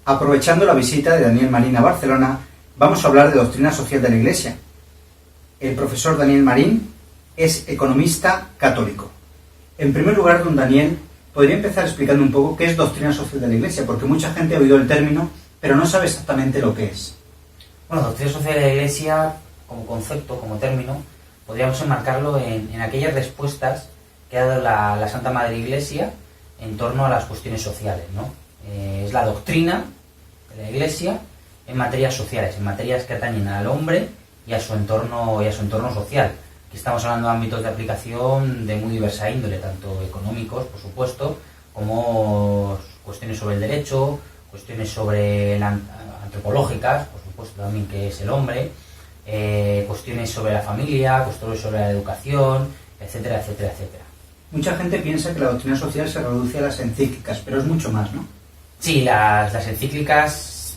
Aprovechando la visita de Daniel Marín a Barcelona, vamos a hablar de doctrina social de la Iglesia. El profesor Daniel Marín es economista católico. En primer lugar, don Daniel, podría empezar explicando un poco qué es doctrina social de la Iglesia, porque mucha gente ha oído el término, pero no sabe exactamente lo que es. Bueno, doctrina social de la Iglesia, como concepto, como término, podríamos enmarcarlo en aquellas respuestas que ha dado la Santa Madre Iglesia en torno a las cuestiones sociales, ¿no? Es la doctrina de la Iglesia en materias sociales, en materias que atañen al hombre y a su entorno social. Aquí estamos hablando de ámbitos de aplicación de muy diversa índole, tanto económicos, por supuesto, como cuestiones sobre el derecho, cuestiones sobre antropológicas, por supuesto también que es el hombre, cuestiones sobre la familia, cuestiones sobre la educación, etcétera, etcétera, etcétera. Mucha gente piensa que la doctrina social se reduce a las encíclicas, pero es mucho más, ¿no? Sí, las encíclicas,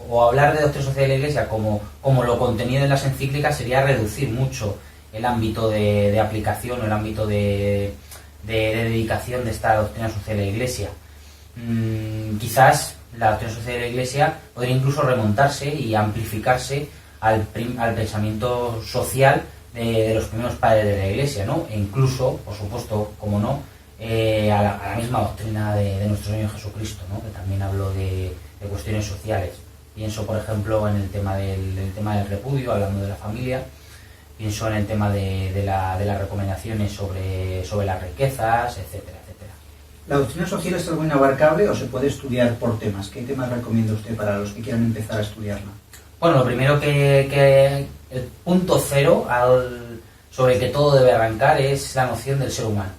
o hablar de doctrina social de la Iglesia como lo contenido en las encíclicas sería reducir mucho el ámbito de aplicación o el ámbito de dedicación de esta doctrina social de la Iglesia. Quizás la doctrina social de la Iglesia podría incluso remontarse y amplificarse al pensamiento social de los primeros padres de la Iglesia, ¿no? E incluso, por supuesto, como no, a la misma doctrina de nuestro Señor Jesucristo, ¿no? Que también habló de cuestiones sociales. Pienso, por ejemplo, en el tema del repudio, hablando de la familia. Pienso en el tema de las recomendaciones sobre las riquezas, etcétera, etcétera. ¿La doctrina social es algo inabarcable o se puede estudiar por temas? ¿Qué temas recomienda usted para los que quieran empezar a estudiarla? Bueno, lo primero que el punto cero sobre el que todo debe arrancar es la noción del ser humano.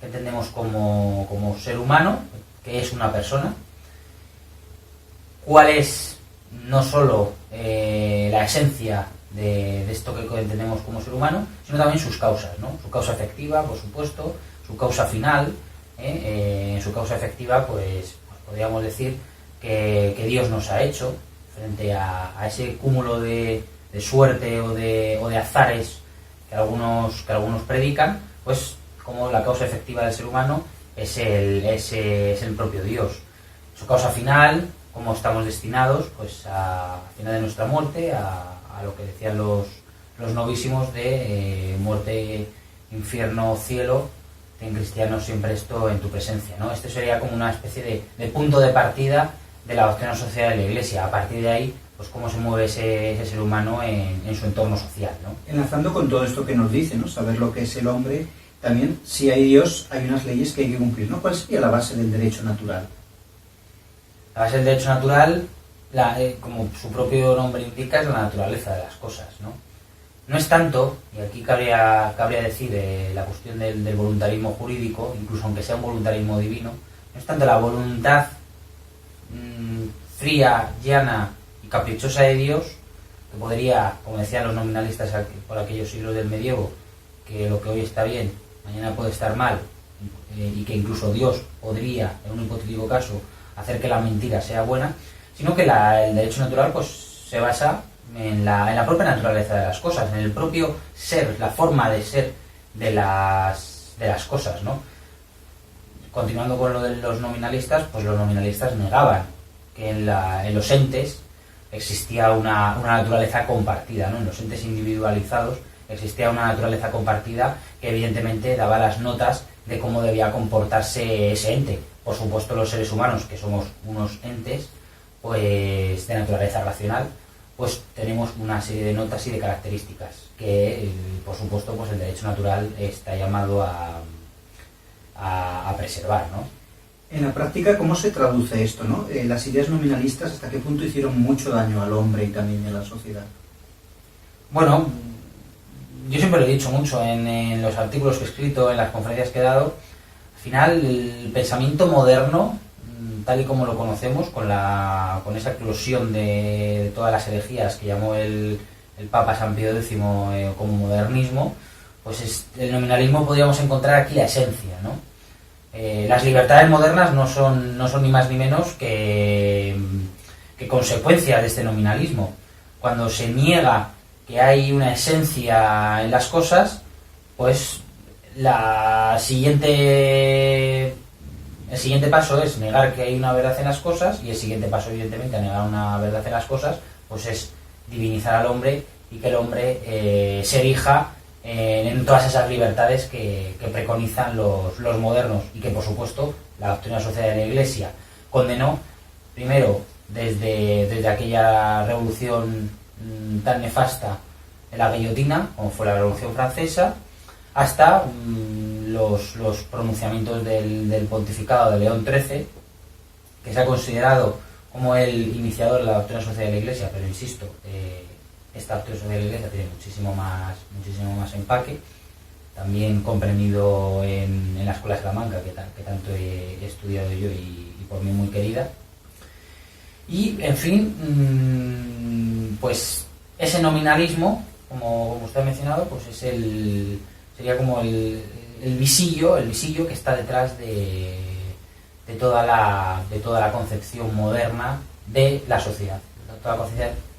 ¿Qué entendemos como ser humano? ¿Qué es una persona? ¿Cuál es no solo la esencia de esto que entendemos como ser humano, sino también sus causas, ¿no? Su causa efectiva, por supuesto, su causa final. En su causa efectiva, pues podríamos decir que Dios nos ha hecho frente a ese cúmulo de suerte o de azares que algunos predican, pues como la causa efectiva del ser humano es el propio Dios. Su causa final, como estamos destinados pues al final de nuestra muerte, a lo que decían los novísimos de muerte, infierno, cielo, ten cristiano siempre esto en tu presencia, ¿no? Este sería como una especie de punto de partida de la doctrina social de la Iglesia. A partir de ahí, pues cómo se mueve ese ser humano en su entorno social, ¿no? Enlazando con todo esto que nos dice, ¿no? Saber lo que es el hombre, también, si hay Dios, hay unas leyes que hay que cumplir, ¿no? ¿Cuál sería la base del derecho natural? La base del derecho natural, como su propio nombre indica, es la naturaleza de las cosas, ¿no? No es tanto, y aquí cabría decir la cuestión del voluntarismo jurídico, incluso aunque sea un voluntarismo divino, no es tanto la voluntad fría, llana y caprichosa de Dios, que podría, como decían los nominalistas por aquellos siglos del medievo, que lo que hoy está bien, mañana puede estar mal, y que incluso Dios podría, en un hipotético caso, hacer que la mentira sea buena, sino que el derecho natural pues se basa en la propia naturaleza de las cosas, en el propio ser, la forma de ser de las cosas, ¿no? Continuando con lo de los nominalistas, pues los nominalistas negaban que en los entes existía una naturaleza compartida, ¿no? En los entes individualizados existía una naturaleza compartida que evidentemente daba las notas de cómo debía comportarse ese ente. Por supuesto, los seres humanos, que somos unos entes pues de naturaleza racional, pues tenemos una serie de notas y de características que, por supuesto, pues el derecho natural está llamado a preservar, ¿no? En la práctica, ¿cómo se traduce esto, no? Las ideas nominalistas, ¿hasta qué punto hicieron mucho daño al hombre y también a la sociedad? Bueno, yo siempre lo he dicho mucho en los artículos que he escrito, en las conferencias que he dado. Al final, el pensamiento moderno, tal y como lo conocemos, con esa eclosión de todas las herejías que llamó el Papa San Pío X como modernismo, pues el nominalismo podríamos encontrar aquí la esencia, ¿no? Las libertades modernas no son ni más ni menos que consecuencia de este nominalismo. Cuando se niega que hay una esencia en las cosas, pues el siguiente siguiente paso es negar que hay una verdad en las cosas, y el siguiente paso, evidentemente, a negar una verdad en las cosas, pues es divinizar al hombre y que el hombre se erija en todas esas libertades que preconizan los modernos, y que, por supuesto, la doctrina social de la Iglesia condenó, primero desde aquella revolución tan nefasta de la guillotina, como fue la Revolución Francesa, hasta los pronunciamientos del pontificado de León XIII, que se ha considerado como el iniciador de la doctrina social de la Iglesia, pero insisto, esta doctrina social de la Iglesia tiene muchísimo más empaque, también comprendido en la Escuela de Salamanca, que tanto he estudiado yo y por mí muy querida. Y, en fin, pues ese nominalismo, como usted ha mencionado, pues sería como el visillo que está detrás de toda la concepción moderna de la sociedad, de toda la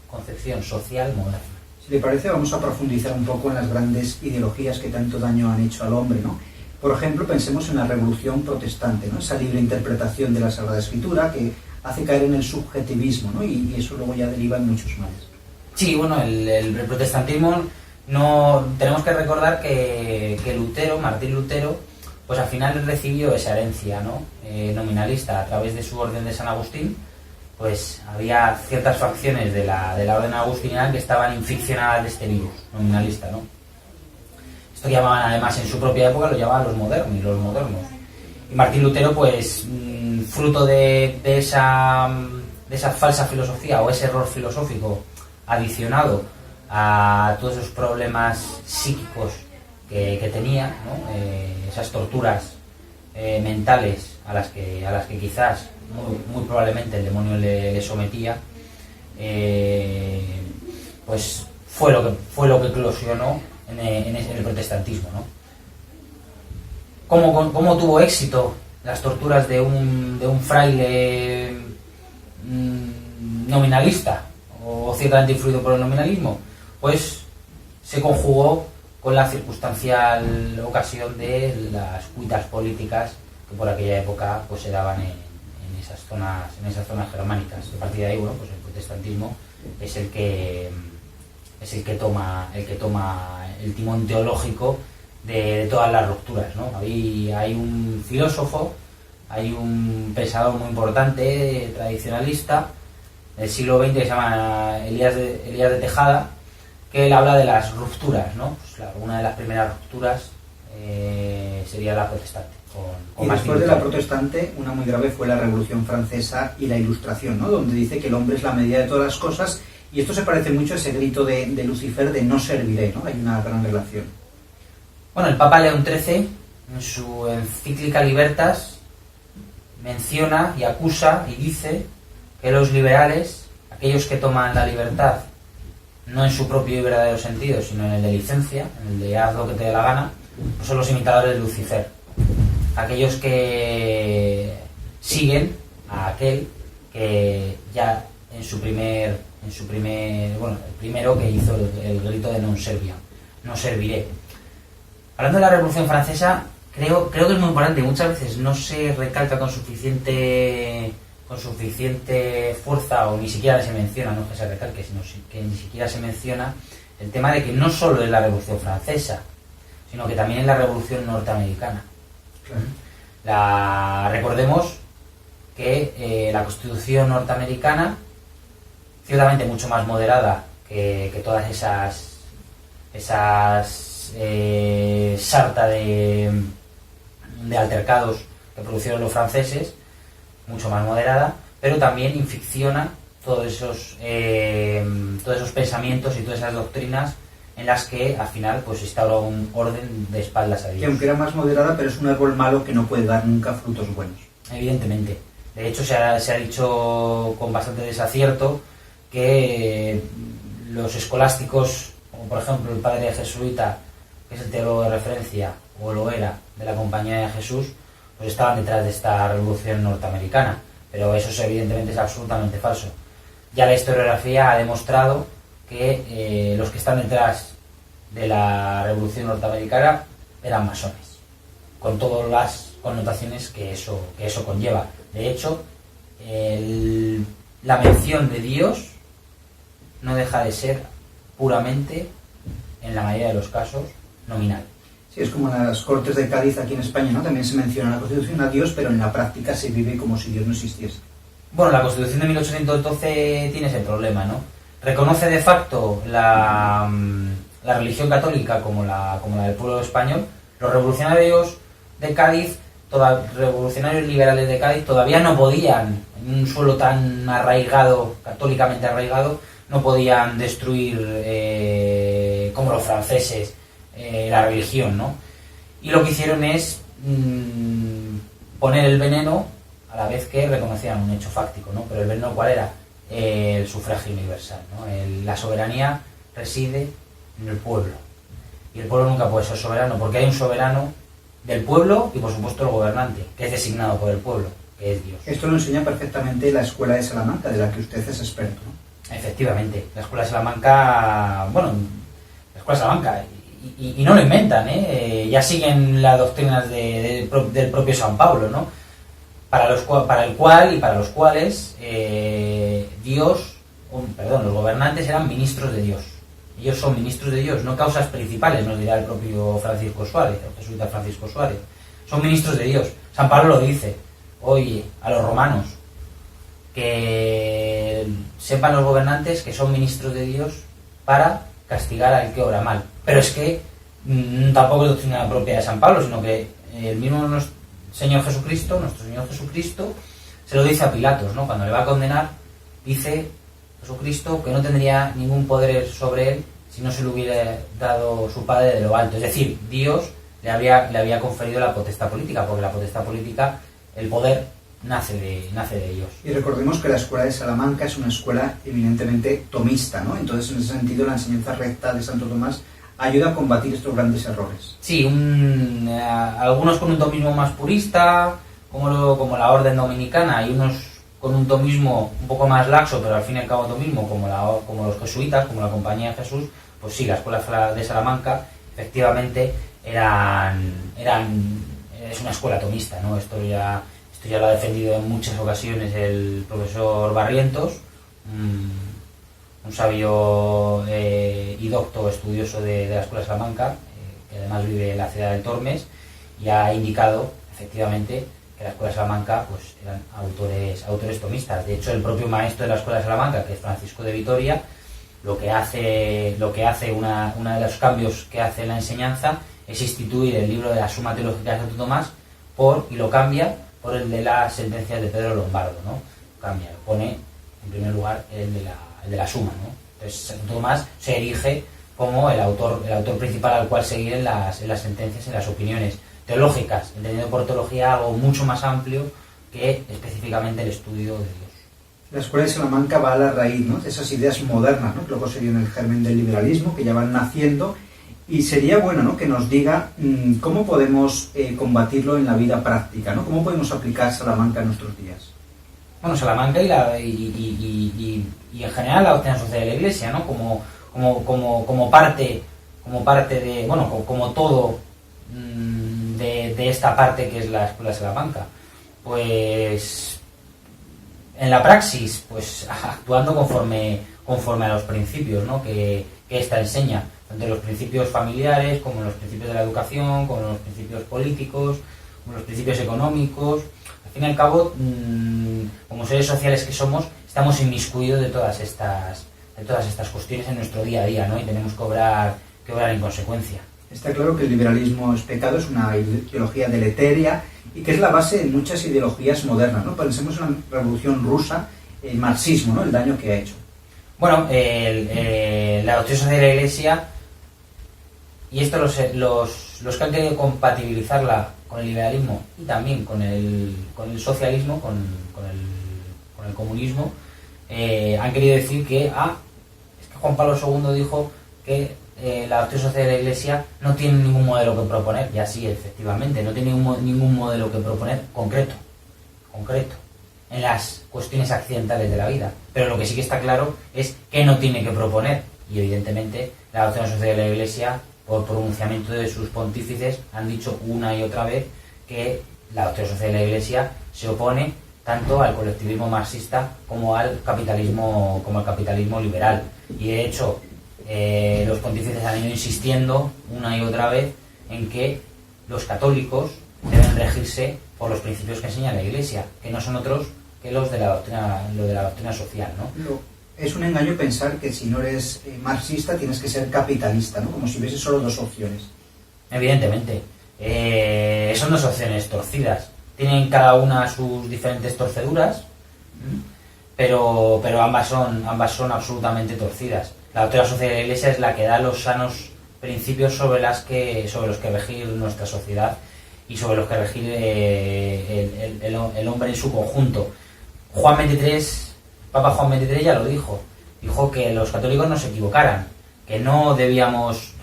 concepción social moderna. Si le parece, vamos a profundizar un poco en las grandes ideologías que tanto daño han hecho al hombre, ¿no? Por ejemplo, pensemos en la Revolución Protestante, ¿no? Esa libre interpretación de la Sagrada Escritura que hace caer en el subjetivismo, ¿no? Y eso luego ya deriva en muchos males. Sí, bueno, el protestantismo, no tenemos que recordar que Lutero, Martín Lutero, pues al final recibió esa herencia, ¿no? Nominalista a través de su orden de San Agustín. Pues había ciertas facciones de la orden agustiniana que estaban inficcionadas de este virus nominalista, ¿no? Esto que llamaban, además, en su propia época lo llamaban los modernos. Y Martín Lutero, pues fruto de esa falsa filosofía, o ese error filosófico adicionado a todos esos problemas psíquicos que tenía, ¿no? Esas torturas mentales a las que quizás muy probablemente el demonio le sometía, pues fue lo que eclosionó en el protestantismo, ¿no? ¿Cómo tuvo éxito las torturas de un fraile nominalista, o ciertamente influido por el nominalismo? Pues se conjugó con la circunstancial ocasión de las cuitas políticas que por aquella época pues se daban en esas zonas germánicas. A partir de ahí, bueno, pues el protestantismo es el que toma el timón teológico de todas las rupturas, ¿no? Hay un filósofo, hay un pensador muy importante, tradicionalista, del siglo XX, que se llama Elías de Tejada, que él habla de las rupturas, ¿no? Pues claro, una de las primeras rupturas sería la protestante. Y después de la protestante, una muy grave fue la Revolución Francesa y la Ilustración, ¿no? Donde dice que el hombre es la medida de todas las cosas, y esto se parece mucho a ese grito de Lucifer de no serviré, ¿no? Hay una gran relación. Bueno, el Papa León XIII, en su encíclica Libertas, menciona y acusa y dice que los liberales, aquellos que toman la libertad no en su propio y verdadero sentido, sino en el de licencia, en el de haz lo que te dé la gana, pues son los imitadores de Lucifer. Aquellos que siguen a aquel que ya el primero que hizo el grito de no serviré. Hablando de la Revolución Francesa, creo que es muy importante, muchas veces no se recalca con suficiente fuerza, o ni siquiera se menciona, no es que se recalque, sino que ni siquiera se menciona el tema de que no solo es la Revolución Francesa, sino que también es la Revolución Norteamericana. Claro. Recordemos que la Constitución norteamericana, ciertamente mucho más moderada que todas esas sarta de altercados que produjeron los franceses, mucho más moderada, pero también inficciona todos esos pensamientos y todas esas doctrinas en las que al final pues instaura un orden de espaldas a Dios. Que aunque era más moderada, pero es un árbol malo que no puede dar nunca frutos buenos. Evidentemente. De hecho, se ha dicho con bastante desacierto que los escolásticos, como por ejemplo el padre jesuita, que es el teólogo de referencia, o lo era, de la Compañía de Jesús, pues estaban detrás de esta revolución norteamericana. Pero eso evidentemente es absolutamente falso. Ya la historiografía ha demostrado que los que están detrás de la revolución norteamericana eran masones, con todas connotaciones que eso conlleva. De hecho, la mención de Dios no deja de ser puramente, en la mayoría de los casos, nominal. Sí, es como en las Cortes de Cádiz aquí en España, ¿no? También se menciona en la Constitución a Dios, pero en la práctica se vive como si Dios no existiese. Bueno, la Constitución de 1812 tiene ese problema, ¿no? Reconoce de facto la religión católica como la del pueblo español. Los revolucionarios de Cádiz, revolucionarios liberales de Cádiz, todavía no podían, en un suelo tan arraigado, católicamente arraigado, no podían destruir, como los franceses, la religión, ¿no? Y lo que hicieron es poner el veneno a la vez que reconocían un hecho fáctico, ¿no? Pero el veneno, ¿cuál era? El sufragio universal, ¿no? La soberanía reside en el pueblo. Y el pueblo nunca puede ser soberano, porque hay un soberano del pueblo y, por supuesto, el gobernante, que es designado por el pueblo, que es Dios. Esto lo enseña perfectamente la Escuela de Salamanca, de la que usted es experto, ¿no? Efectivamente, la Escuela de Salamanca, la Escuela de Salamanca, y no lo inventan, ya siguen las doctrinas del propio San Pablo, ¿no? Para el cual y para los cuales los gobernantes eran ministros de Dios. Ellos son ministros de Dios, no causas principales, nos dirá el propio Francisco Suárez, el jesuita Francisco Suárez. Son ministros de Dios. San Pablo lo dice, oye, a los romanos, que sepan los gobernantes que son ministros de Dios para castigar al que obra mal. Pero es que tampoco es doctrina propia de San Pablo, sino que el mismo nuestro Señor Jesucristo, se lo dice a Pilatos, ¿no? Cuando le va a condenar, dice Jesucristo que no tendría ningún poder sobre él si no se le hubiera dado su Padre de lo alto. Es decir, Dios le había conferido la potestad política, porque la potestad política, el poder, nace de Dios. Y recordemos que la Escuela de Salamanca es una escuela eminentemente tomista, ¿no? Entonces, en ese sentido, la enseñanza recta de Santo Tomás ayuda a combatir estos grandes errores. Sí, algunos con un tomismo más purista, como la Orden Dominicana, y unos con un tomismo un poco más laxo, pero al fin y al cabo tomismo, como los jesuitas, como la Compañía de Jesús. Pues sí, la Escuela de Salamanca efectivamente es una escuela tomista, ¿no? Esto ya lo ha defendido en muchas ocasiones el profesor Barrientos, un sabio y docto estudioso de la Escuela de Salamanca, que además vive en la ciudad de Tormes, y ha indicado efectivamente que la Escuela de Salamanca pues eran autores tomistas. De hecho, el propio maestro de la Escuela de Salamanca, que es Francisco de Vitoria, lo que hace uno de los cambios que hace en la enseñanza es instituir el libro de la Suma Teológica de Santo Tomás y lo cambia por el de las sentencias de Pedro Lombardo, ¿no? Pone en primer lugar el de la Suma, ¿no? Entonces Santo Tomás se erige como el autor principal al cual seguir en las sentencias, en las opiniones teológicas, entendiendo por teología algo mucho más amplio que específicamente el estudio de Dios. La Escuela de Salamanca va a la raíz, ¿no?, de esas ideas modernas, ¿no?, que luego serían el germen del liberalismo, que ya van naciendo, y sería bueno, ¿no?, que nos diga cómo podemos combatirlo en la vida práctica, ¿no? ¿Cómo podemos aplicar Salamanca en nuestros días? Bueno, Salamanca y en general la doctrina social de la Iglesia, ¿no?, como parte de, como todo de esta parte que es la Escuela de Salamanca, pues en la praxis, pues actuando conforme a los principios, ¿no?, que esta enseña, tanto los principios familiares como los principios de la educación, como los principios políticos, como los principios económicos. Al fin y al cabo, como seres sociales que somos, estamos inmiscuidos de todas estas cuestiones en nuestro día a día, ¿no?, y tenemos que obrar en consecuencia. Está claro que el liberalismo es pecado, es una ideología deletérea y que es la base de muchas ideologías modernas, ¿no? Pensemos en la Revolución Rusa, el marxismo, ¿no?, el daño que ha hecho. Bueno, la doctrina social de la Iglesia, y esto los que han querido compatibilizarla con el liberalismo y también con el socialismo, con el comunismo, han querido decir que es que Juan Pablo II dijo que la doctrina social de la Iglesia no tiene ningún modelo que proponer, y así efectivamente, no tiene ningún modelo que proponer concreto, en las cuestiones accidentales de la vida. Pero lo que sí que está claro es que no tiene que proponer, y evidentemente la doctrina social de la Iglesia, por pronunciamiento de sus pontífices, han dicho una y otra vez que la doctrina social de la Iglesia se opone tanto al colectivismo marxista como al capitalismo liberal. Y de hecho, los pontífices han ido insistiendo una y otra vez en que los católicos deben regirse por los principios que enseña la Iglesia, que no son otros que los de la doctrina social, ¿no? Es un engaño pensar que si no eres marxista tienes que ser capitalista, ¿no? Como si hubiese solo dos opciones. Evidentemente. Son dos opciones torcidas. Tienen cada una sus diferentes torceduras, pero ambas son absolutamente torcidas. La doctrina social de la Iglesia es la que da los sanos principios sobre los que regir nuestra sociedad y sobre los que regir el hombre en su conjunto. Papa Juan XXIII ya lo dijo que los católicos no se equivocaran, que no debíamos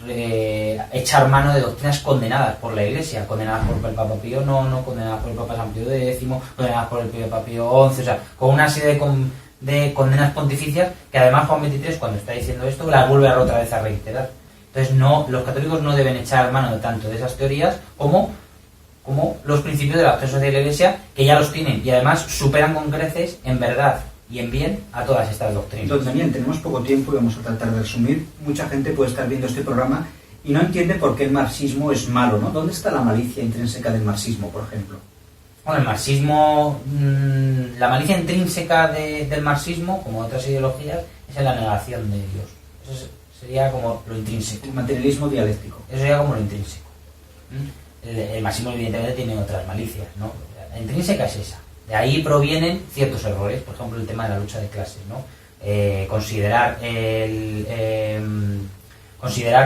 echar mano de doctrinas condenadas por la Iglesia, condenadas por el Papa Pío IX, condenadas por el Papa San Pío X, condenadas por el Papa Pío XI, o sea, con una serie de condenas pontificias que además Juan XXIII, cuando está diciendo esto, las vuelve otra vez a reiterar. Entonces los católicos no deben echar mano tanto de esas teorías como los principios de la doctrina social de la Iglesia, que ya los tienen y además superan con creces en verdad y en bien a todas estas doctrinas. Don Daniel, tenemos poco tiempo y vamos a tratar de resumir. Mucha gente puede estar viendo este programa y no entiende por qué el marxismo es malo, ¿no? ¿Dónde está la malicia intrínseca del marxismo, por ejemplo? Bueno, el marxismo, la malicia intrínseca del marxismo, como otras ideologías, es en la negación de Dios. Eso sería como lo intrínseco. El materialismo dialéctico. Eso sería como lo intrínseco. El marxismo evidentemente tiene otras malicias, ¿no? La intrínseca es esa. De ahí provienen ciertos errores, por ejemplo el tema de la lucha de clases, ¿no? Considerar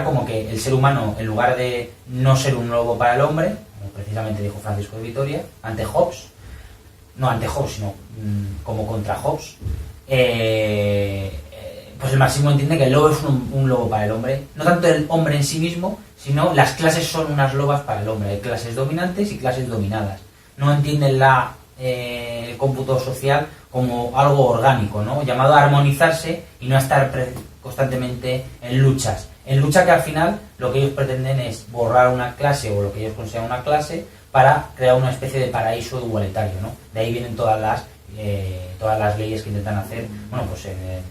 como que el ser humano, en lugar de no ser un lobo para el hombre, como precisamente dijo Francisco de Vitoria, ante Hobbes, sino como contra Hobbes, pues el marxismo entiende que el lobo es un lobo para el hombre, no tanto el hombre en sí mismo, sino las clases son unas lobas para el hombre, hay clases dominantes y clases dominadas. No entienden el cómputo social como algo orgánico, ¿no? Llamado a armonizarse y no a estar constantemente en luchas que al final lo que ellos pretenden es borrar una clase o lo que ellos consideran una clase para crear una especie de paraíso igualitario, ¿no? De ahí vienen todas las leyes que intentan hacer, bueno, pues en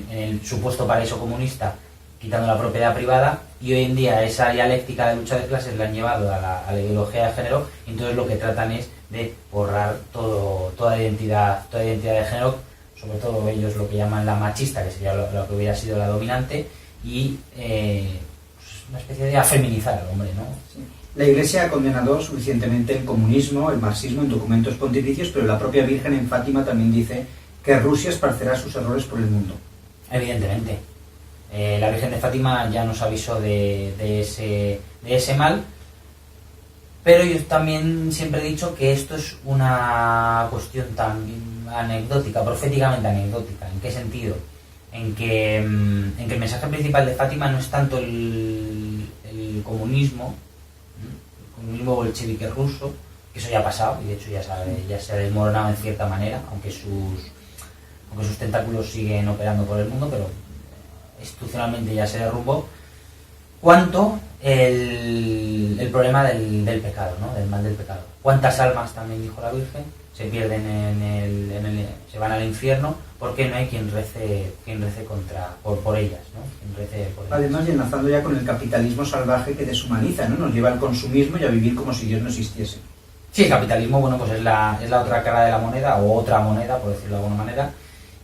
el supuesto paraíso comunista, quitando la propiedad privada, y hoy en día esa dialéctica de lucha de clases la han llevado a la ideología de género, y entonces lo que tratan es de borrar toda identidad de género, sobre todo ellos lo que llaman la machista, que sería lo que hubiera sido la dominante, y pues una especie de afeminizar al hombre, ¿no? Sí. La Iglesia ha condenado suficientemente el comunismo, el marxismo en documentos pontificios, pero la propia Virgen en Fátima también dice que Rusia esparcerá sus errores por el mundo. Evidentemente. La Virgen de Fátima ya nos avisó de ese mal, pero yo también siempre he dicho que esto es una cuestión también anecdótica, proféticamente anecdótica. ¿En qué sentido? En que el mensaje principal de Fátima no es tanto el comunismo bolchevique ruso, que eso ya ha pasado y de hecho ya se ha desmoronado en cierta manera, aunque sus tentáculos siguen operando por el mundo, pero institucionalmente ya se derrumbó, cuanto el problema del pecado, ¿no? Del mal del pecado. ¿Cuántas almas, también dijo la Virgen, se pierden se van al infierno porque no hay quien rece por ellas, ¿no? Quien rece por ellas. Además, y enlazando ya con el capitalismo salvaje que deshumaniza, ¿no? Nos lleva al consumismo y a vivir como si Dios no existiese. Sí, el capitalismo, bueno, pues es la otra cara de la moneda, o otra moneda, por decirlo de alguna manera,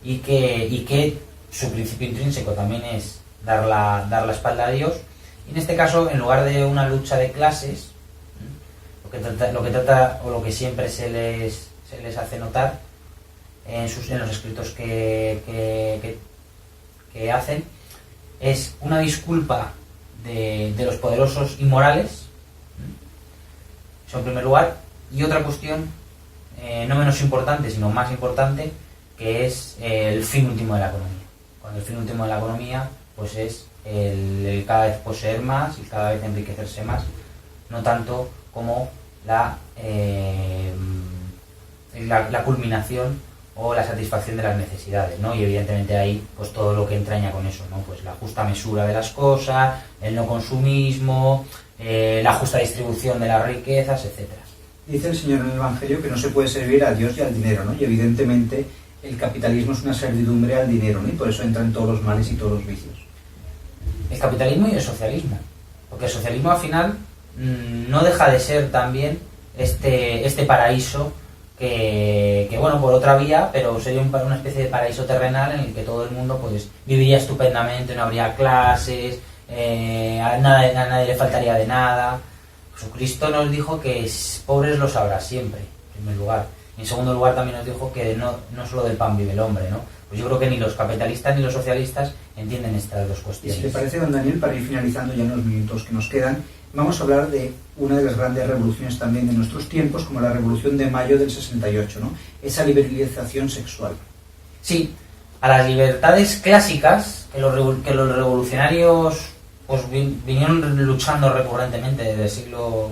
y que su principio intrínseco también es dar la espalda a Dios. Y en este caso, en lugar de una lucha de clases, lo que trata o lo que siempre se les hace notar en los escritos que hacen es una disculpa de los poderosos inmorales, eso en primer lugar, y otra cuestión no menos importante, sino más importante, que es el fin último de la economía. Cuando el fin último de la economía pues es el cada vez poseer más y cada vez enriquecerse más, no tanto como la culminación o la satisfacción de las necesidades, ¿no? Y evidentemente ahí pues todo lo que entraña con eso, ¿no? Pues la justa mesura de las cosas, el no consumismo, la justa distribución de las riquezas, etcétera. Dice el Señor en el Evangelio que no se puede servir a Dios y al dinero, ¿no? Y evidentemente el capitalismo es una servidumbre al dinero, ¿no? Y por eso entran todos los males y todos los vicios. El capitalismo y el socialismo. Porque el socialismo al final no deja de ser también este paraíso que bueno, por otra vía, pero sería una especie de paraíso terrenal en el que todo el mundo pues viviría estupendamente, no habría clases, a nadie le faltaría de nada. Jesucristo nos dijo que pobres los habrá siempre, en primer lugar. Y en segundo lugar también nos dijo que no solo del pan vive el hombre, ¿no? Pues yo creo que ni los capitalistas ni los socialistas entienden estas dos Y cuestiones. si te parece, don Daniel, para ir finalizando ya en los minutos que nos quedan, vamos a hablar de una de las grandes revoluciones también de nuestros tiempos, como la Revolución de Mayo del 68, ¿no? Esa liberalización sexual. Sí, a las libertades clásicas que los revolucionarios pues vinieron luchando recurrentemente desde el siglo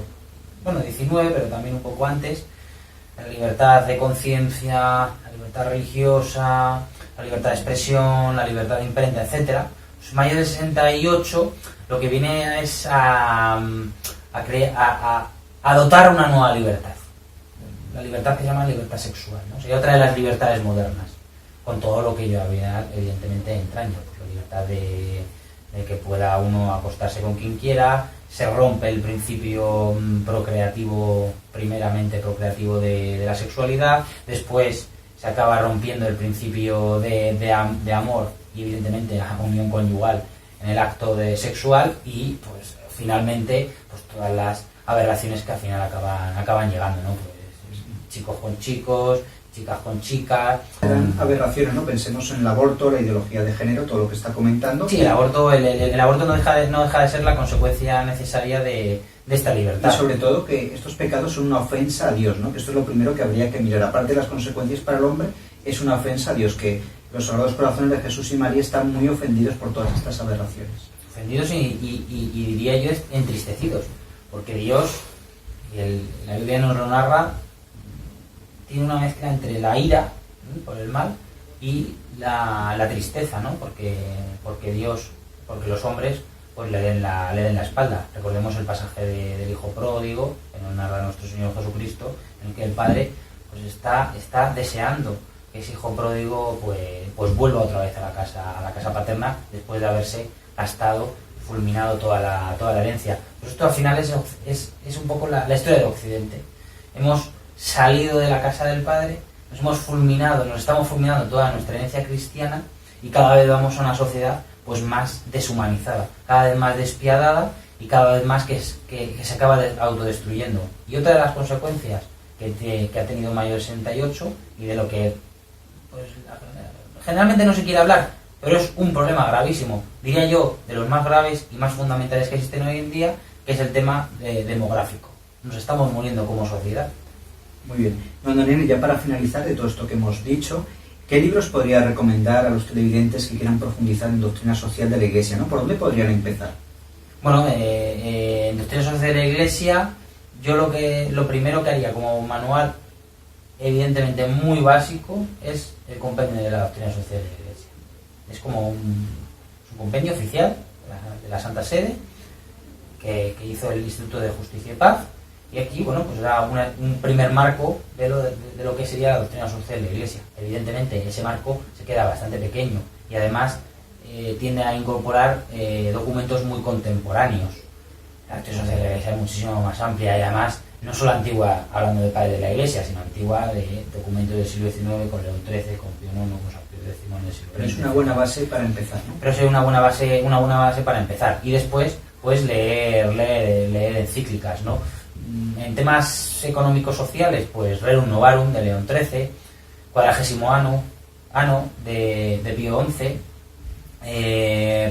XIX, pero también un poco antes. La libertad de conciencia, la libertad religiosa, la libertad de expresión, la libertad de imprenta, etcétera. Pues mayo del 68 lo que viene es a dotar una nueva libertad. La libertad que se llama libertad sexual, ¿no? Sería otra de las libertades modernas, con todo lo que ello había, evidentemente, entraña. Pues la libertad de que pueda uno acostarse con quien quiera, se rompe el principio procreativo, primeramente procreativo de la sexualidad, después se acaba rompiendo el principio de amor y evidentemente la unión conyugal en el acto sexual y pues finalmente pues todas las aberraciones que al final acaban llegando, ¿no? Pues chicos con chicos, chicas con chicas. Eran aberraciones, ¿no? Pensemos en el aborto, la ideología de género, todo lo que está comentando. Sí, el aborto no deja de ser la consecuencia necesaria de esta libertad. Y sobre todo que estos pecados son una ofensa a Dios, ¿no? Que esto es lo primero que habría que mirar. Aparte de las consecuencias para el hombre, es una ofensa a Dios, que los Sagrados Corazones de Jesús y María están muy ofendidos por todas estas aberraciones. Ofendidos y diría yo entristecidos, porque Dios, y la Biblia nos lo narra, tiene una mezcla entre la ira, ¿no?, por el mal y la tristeza, ¿no? Porque los hombres pues le den la espalda. Recordemos el pasaje del hijo pródigo que nos narra nuestro Señor Jesucristo, en el que el padre pues está deseando que ese hijo pródigo pues vuelva otra vez a la casa paterna después de haberse gastado, fulminado toda la herencia. Pues esto al final es un poco la historia de Occidente. Hemos salido de la casa del Padre, nos estamos fulminando toda nuestra herencia cristiana y cada vez vamos a una sociedad pues más deshumanizada, cada vez más despiadada y cada vez más que se acaba autodestruyendo. Y otra de las consecuencias que ha tenido Mayo del 68 y de lo que pues generalmente no se quiere hablar, pero es un problema gravísimo, diría yo, de los más graves y más fundamentales que existen hoy en día, que es el tema demográfico. Nos estamos muriendo como sociedad. Muy bien. Don Daniel, ya para finalizar de todo esto que hemos dicho, ¿qué libros podría recomendar a los televidentes que quieran profundizar en doctrina social de la Iglesia, ¿no? ¿Por dónde podrían empezar? Bueno, en doctrina social de la Iglesia, yo lo primero que haría como manual, evidentemente muy básico, es el compendio de la doctrina social de la Iglesia. Es como un compendio oficial de la Santa Sede que hizo el Instituto de Justicia y Paz. Y aquí, bueno, pues da un primer marco de lo que sería la doctrina social de la Iglesia. Evidentemente, ese marco se queda bastante pequeño y además tiende a incorporar documentos muy contemporáneos. La doctrina social de la Iglesia es muchísimo más amplia y además no solo antigua, hablando de padres de la Iglesia, sino antigua de documentos del siglo XIX con León XIII, con Pío IX, con San Pío X del siglo XX. Pero es una buena base para empezar, ¿no? Pero es una buena base para empezar. Y después, pues leer encíclicas, ¿no? En temas económicos sociales, pues Rerum Novarum de León XIII, Cuadragésimo Anno de Pío XI.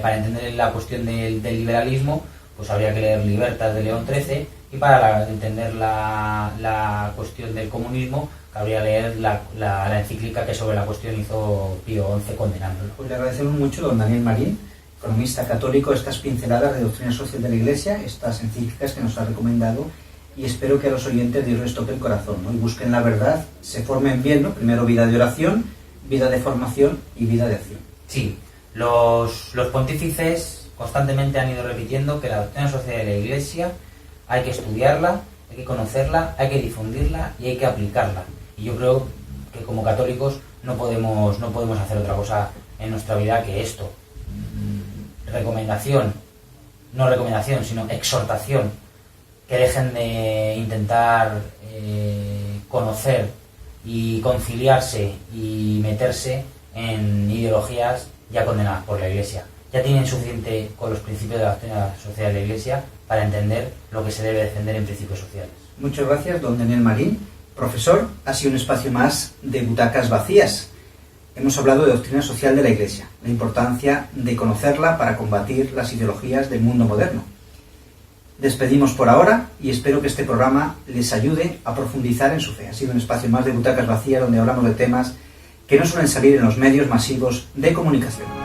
Para entender la cuestión del liberalismo, pues habría que leer Libertas de León XIII, y para entender la cuestión del comunismo, habría que leer la encíclica que sobre la cuestión hizo Pío XI condenándolo. Pues le agradecemos mucho, don Daniel Marín, economista católico, estas pinceladas de doctrina social de la Iglesia, estas encíclicas que nos ha recomendado, y espero que a los oyentes Dios les toque el corazón, ¿no? Y busquen la verdad, se formen bien, ¿no? Primero vida de oración, vida de formación y vida de acción. Sí, los pontífices constantemente han ido repitiendo que la doctrina social de la Iglesia hay que estudiarla, Hay que conocerla, hay que difundirla y hay que aplicarla. Y yo creo que como católicos no podemos hacer otra cosa en nuestra vida que esto. Recomendación, no recomendación, sino exhortación, que dejen de intentar conocer y conciliarse y meterse en ideologías ya condenadas por la Iglesia. Ya tienen suficiente con los principios de la doctrina social de la Iglesia para entender lo que se debe defender en principios sociales. Muchas gracias, don Daniel Marín. Profesor, ha sido un espacio más de butacas vacías. Hemos hablado de doctrina social de la Iglesia, la importancia de conocerla para combatir las ideologías del mundo moderno. Despedimos por ahora y espero que este programa les ayude a profundizar en su fe. Ha sido un espacio más de butacas vacías donde hablamos de temas que no suelen salir en los medios masivos de comunicación.